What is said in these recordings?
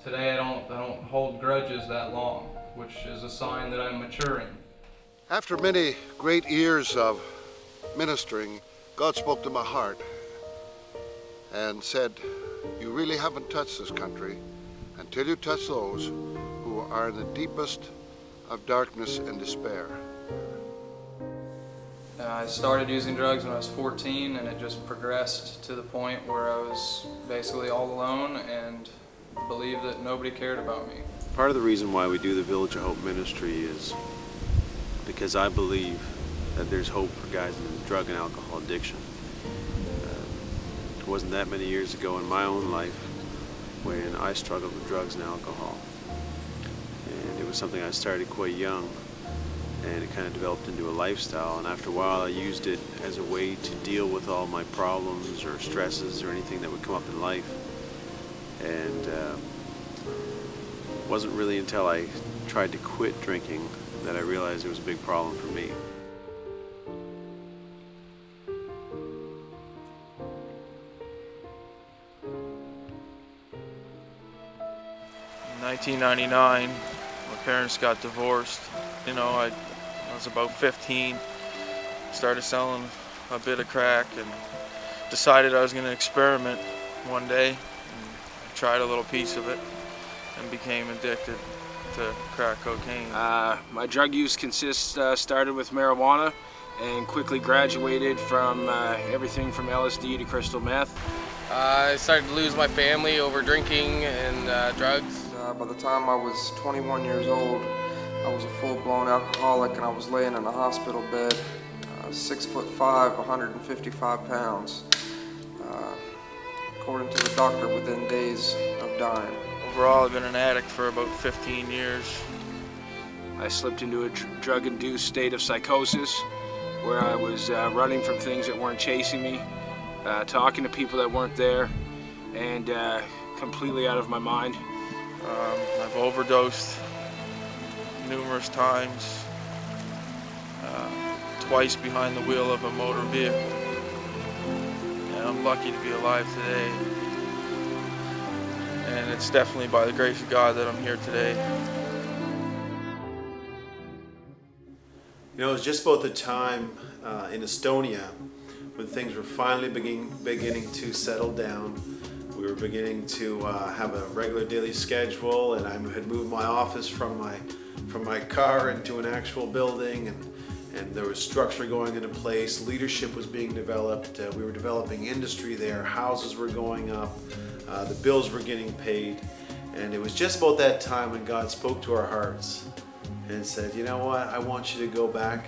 Today I don't hold grudges that long, which is a sign that I'm maturing. After many great years of ministering, God spoke to my heart and said, you really haven't touched this country until you touch those who are in the deepest of darkness and despair. I started using drugs when I was 14, and it just progressed to the point where I was basically all alone and believed that nobody cared about me. Part of the reason why we do the Village of Hope ministry is because I believe that there's hope for guys in drug and alcohol addiction. It wasn't that many years ago in my own life when I struggled with drugs and alcohol. And it was something I started quite young, and it kind of developed into a lifestyle, and after a while I used it as a way to deal with all my problems or stresses or anything that would come up in life. And it wasn't really until I tried to quit drinking that I realized it was a big problem for me. In 1999, my parents got divorced. You know, I was about 15, started selling a bit of crack and decided I was going to experiment one day. And I tried a little piece of it and became addicted to crack cocaine. My drug use started with marijuana and quickly graduated from everything from LSD to crystal meth. I started to lose my family over drinking and drugs. By the time I was 21 years old, I was a full-blown alcoholic, and I was laying in a hospital bed, 6'5", 155 pounds. According to the doctor, within days of dying. Overall, I've been an addict for about 15 years. I slipped into a drug-induced state of psychosis where I was running from things that weren't chasing me, talking to people that weren't there, and completely out of my mind. I've overdosed numerous times, twice behind the wheel of a motor vehicle. And I'm lucky to be alive today. And it's definitely by the grace of God that I'm here today. You know, it was just about the time in Estonia when things were finally beginning to settle down. We were beginning to have a regular daily schedule, and I had moved my office from my car into an actual building, and there was structure going into place. Leadership was being developed. We were developing industry there. Houses were going up. The bills were getting paid. And it was just about that time when God spoke to our hearts and said, you know what, I want you to go back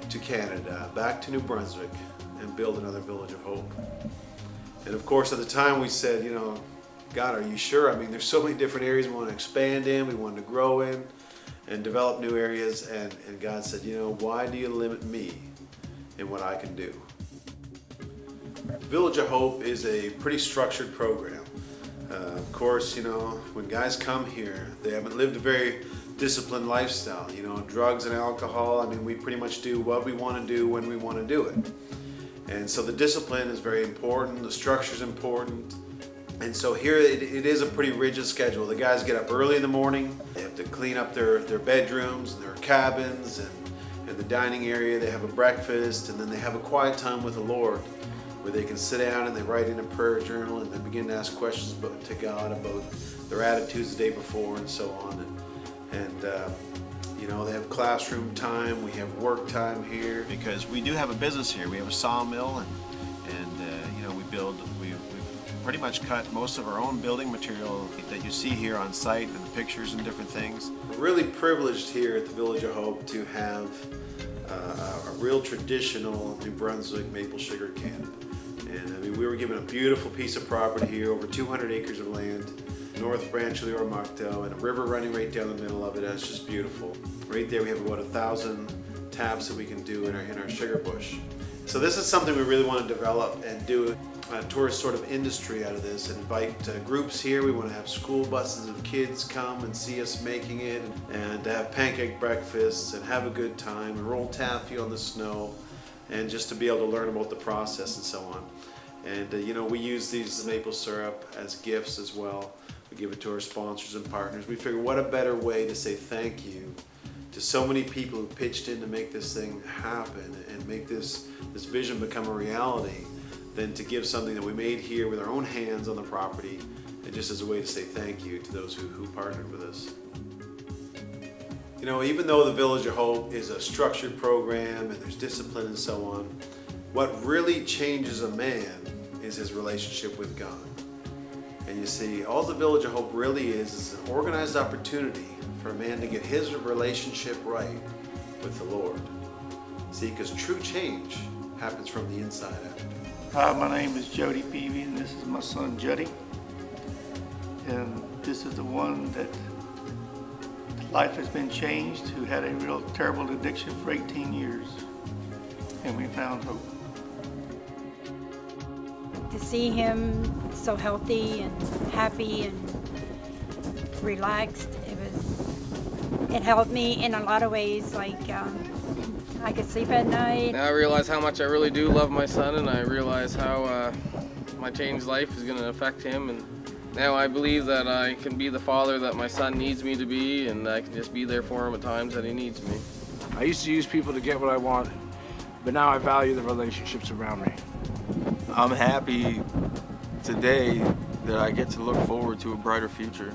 to Canada, back to New Brunswick, and build another Village of Hope. And of course, at the time we said, you know, God, are you sure? I mean, there's so many different areas we want to expand in, we want to grow in, and develop new areas. And God said, you know, why do you limit me in what I can do? Village of Hope is a pretty structured program. Of course, you know, when guys come here, they haven't lived a very disciplined lifestyle. You know, drugs and alcohol, I mean, we pretty much do what we want to do when we want to do it. And so the discipline is very important, the structure is important. And so here it is a pretty rigid schedule. The guys get up early in the morning, they have to clean up their bedrooms, their cabins, and the dining area. They have a breakfast, and then they have a quiet time with the Lord where they can sit down and they write in a prayer journal and they begin to ask questions to God about their attitudes the day before and so on. And you know, they have classroom time, we have work time here. Because we do have a business here. We have a sawmill, and you know, we've pretty much cut most of our own building material that you see here on site, and the pictures and different things. We're really privileged here at the Village of Hope to have a real traditional New Brunswick maple sugar camp. And I mean, we were given a beautiful piece of property here, over 200 acres of land, North Branch of the Ormocto, and a river running right down the middle of it. It's just beautiful. Right there we have about 1,000 taps that we can do in our sugar bush. So this is something we really want to develop and do a tourist sort of industry out of this, and invite groups here. We want to have school buses of kids come and see us making it, and have pancake breakfasts and have a good time and roll taffy on the snow, and just to be able to learn about the process and so on. And you know, we use these maple syrup as gifts as well. We give it to our sponsors and partners. We figure what a better way to say thank you to so many people who pitched in to make this thing happen and make this vision become a reality than to give something that we made here with our own hands on the property, and just as a way to say thank you to those who partnered with us. You know, even though the Village of Hope is a structured program and there's discipline and so on, what really changes a man is his relationship with God. And you see, all the Village of Hope really is an organized opportunity for a man to get his relationship right with the Lord. See, because true change happens from the inside out. Hi, my name is Jody Peavy, and this is my son Juddy. And this is the one that life has been changed, who had a real terrible addiction for 18 years. And we found hope. To see him so healthy and happy and relaxed, it helped me in a lot of ways. Like I could sleep at night. Now I realize how much I really do love my son, and I realize how my changed life is going to affect him. And now I believe that I can be the father that my son needs me to be, and I can just be there for him at times that he needs me. I used to use people to get what I want, but now I value the relationships around me. I'm happy today that I get to look forward to a brighter future.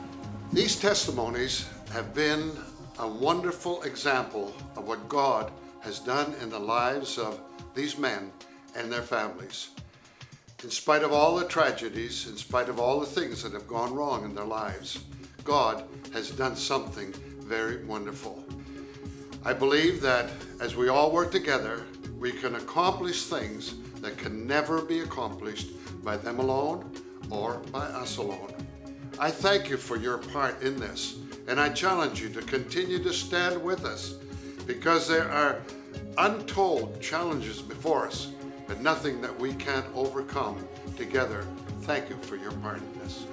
These testimonies have been a wonderful example of what God has done in the lives of these men and their families. In spite of all the tragedies, in spite of all the things that have gone wrong in their lives, God has done something very wonderful. I believe that as we all work together, we can accomplish things that can never be accomplished by them alone or by us alone. I thank you for your part in this, and I challenge you to continue to stand with us, because there are untold challenges before us, but nothing that we can't overcome together. Thank you for your part in this.